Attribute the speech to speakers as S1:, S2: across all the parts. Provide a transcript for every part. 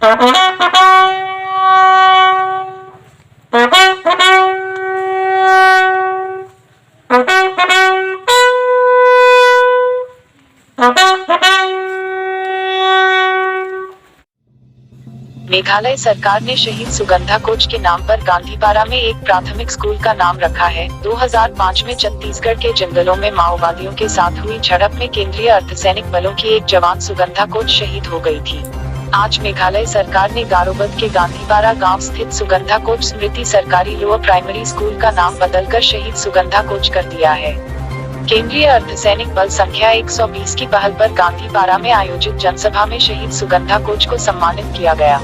S1: मेघालय सरकार ने शहीद सुगंधा कोच के नाम पर गांधीपारा में एक प्राथमिक स्कूल का नाम रखा है। 2005 में छत्तीसगढ़ के जंगलों में माओवादियों के साथ हुई झड़प में केंद्रीय अर्धसैनिक बलों की एक जवान सुगंधा कोच शहीद हो गई थी। आज मेघालय सरकार ने गारोबद के गांधीपारा गांव स्थित सुगंधा कोच स्मृति सरकारी लोअर प्राइमरी स्कूल का नाम बदलकर शहीद सुगंधा कोच कर दिया है। केंद्रीय अर्धसैनिक बल संख्या 120 की पहल पर गांधीपारा में आयोजित जनसभा में शहीद सुगंधा कोच को सम्मानित किया गया।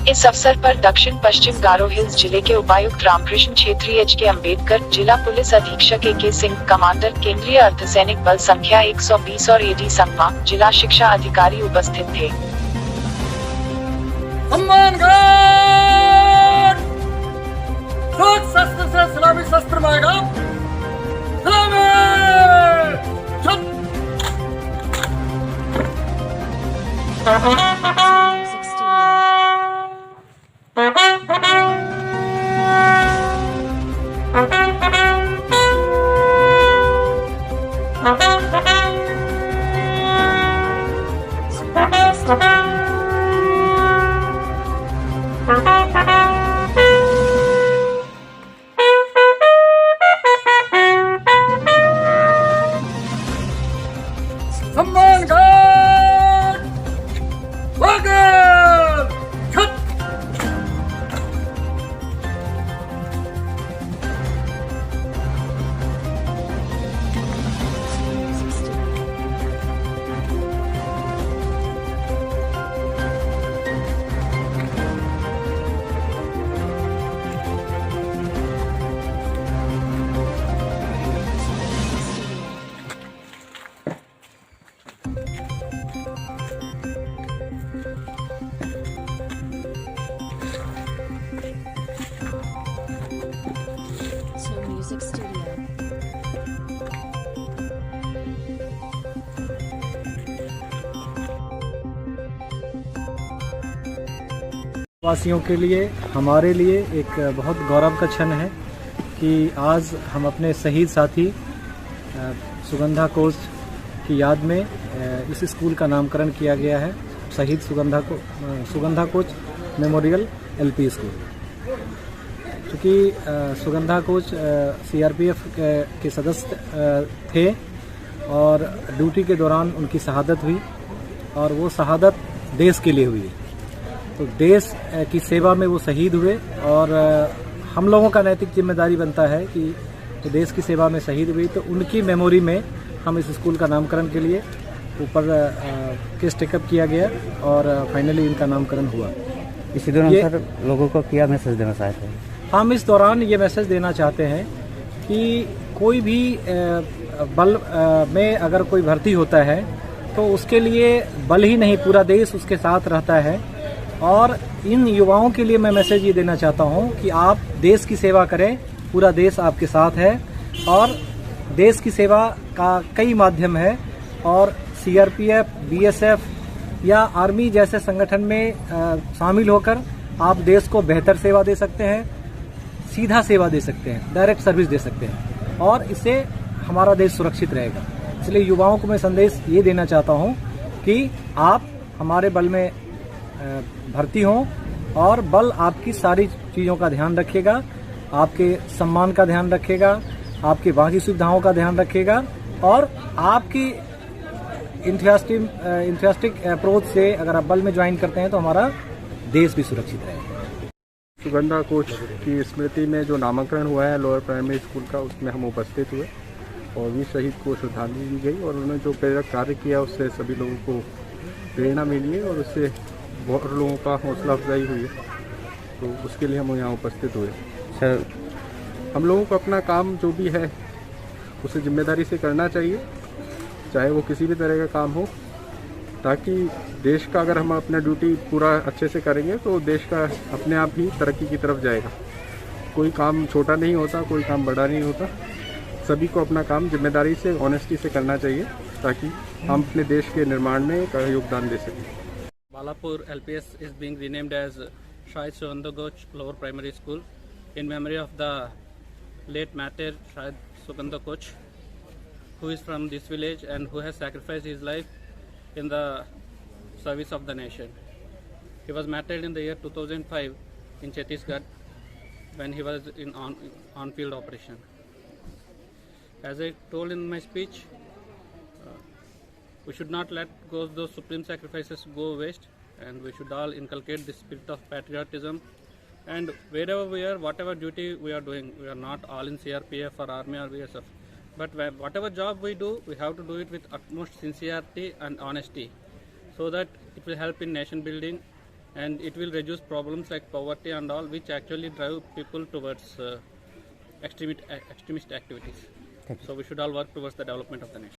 S1: इस अवसर पर दक्षिण पश्चिम गारो हिल्स जिले के उपायुक्त रामकृष्ण क्षेत्री एच.के. अम्बेडकर, जिला पुलिस अधीक्षक ए.के. सिंह, कमांडर केंद्रीय अर्धसैनिक बल संख्या 120 और ए.डी. संगमा, जिला शिक्षा अधिकारी उपस्थित थे।
S2: शस्त्र से सलामी शस्त्र मांगा।
S3: Music Studio.
S4: वासियों के लिए, हमारे लिए एक बहुत गौरव का क्षण है कि आज हम अपने शहीद साथी सुगंधा कोच की याद में इस स्कूल का नामकरण किया गया है। शहीद Sugandha coach memorial LP school. क्योंकि सुगंधा कोच सीआरपीएफ के सदस्य थे और ड्यूटी के दौरान उनकी शहादत हुई और वो शहादत देश के लिए हुई। तो देश की सेवा में वो शहीद हुए और हम लोगों का नैतिक जिम्मेदारी बनता है कि तो देश की सेवा में शहीद हुई तो उनकी मेमोरी में हम इस स्कूल का नामकरण के लिए ऊपर केस टेकअप किया गया और फाइनली इनका नामकरण हुआ।
S5: इसी दौरान सर लोगों को क्या मैसेज देना चाहते हैं?
S4: हम इस दौरान ये मैसेज देना चाहते हैं कि कोई भी बल में अगर कोई भर्ती होता है तो उसके लिए बल ही नहीं पूरा देश उसके साथ रहता है। और इन युवाओं के लिए मैं मैसेज ये देना चाहता हूँ कि आप देश की सेवा करें, पूरा देश आपके साथ है और देश की सेवा का कई माध्यम है और सीआरपीएफ, बीएसएफ या आर्मी जैसे संगठन में शामिल होकर आप देश को बेहतर सेवा दे सकते हैं, सीधा सेवा दे सकते हैं, डायरेक्ट सर्विस दे सकते हैं और इससे हमारा देश सुरक्षित रहेगा। इसलिए युवाओं को मैं संदेश ये देना चाहता हूँ कि आप हमारे बल में भर्ती हों और बल आपकी सारी चीज़ों का ध्यान रखेगा, आपके सम्मान का ध्यान रखेगा, आपकी बाकी सुविधाओं का ध्यान रखेगा और आपकी इंथुसियास्टिक अप्रोच से अगर आप बल में ज्वाइन करते हैं तो हमारा देश भी सुरक्षित रहेगा।
S6: सुगंधा कोच की स्मृति में जो नामकरण हुआ है लोअर प्राइमरी स्कूल का, उसमें हम उपस्थित हुए और वीर शहीद को श्रद्धांजलि दी गई और उन्होंने जो प्रेरक कार्य किया उससे सभी लोगों को प्रेरणा मिली है और उससे बहुत लोगों का हौसला अफजाई हुई है, तो उसके लिए हम यहाँ उपस्थित हुए।
S5: सर,
S6: हम लोगों को अपना काम जो भी है उसे जिम्मेदारी से करना चाहिए, चाहे वो किसी भी तरह का काम हो, ताकि देश का अगर हम अपना ड्यूटी पूरा अच्छे से करेंगे तो देश का अपने आप ही तरक्की की तरफ जाएगा। कोई काम छोटा नहीं होता, कोई काम बड़ा नहीं होता, सभी को अपना काम जिम्मेदारी से, ऑनेस्टी से करना चाहिए ताकि हम अपने देश के निर्माण में योगदान दे सकें।
S3: Balapur LPS is being renamed as Shahid Sugandakoch Lower Primary School in memory of the late martyr Shahid Sugandakoch, who is from this village and who has sacrificed his life in the service of the nation. He was martyred in the year 2005 in Chhattisgarh when he was in on-field operation. As I told in my speech, we should not let go those supreme sacrifices go waste, and we should all inculcate the spirit of patriotism. And wherever we are, whatever duty we are doing, we are not all in CRPF or Army or BSF, but whatever job we do, we have to do it with utmost sincerity and honesty, so that it will help in nation building, and it will reduce problems like poverty and all, which actually drive people towards extremist activities. So we should all work towards the development of the nation.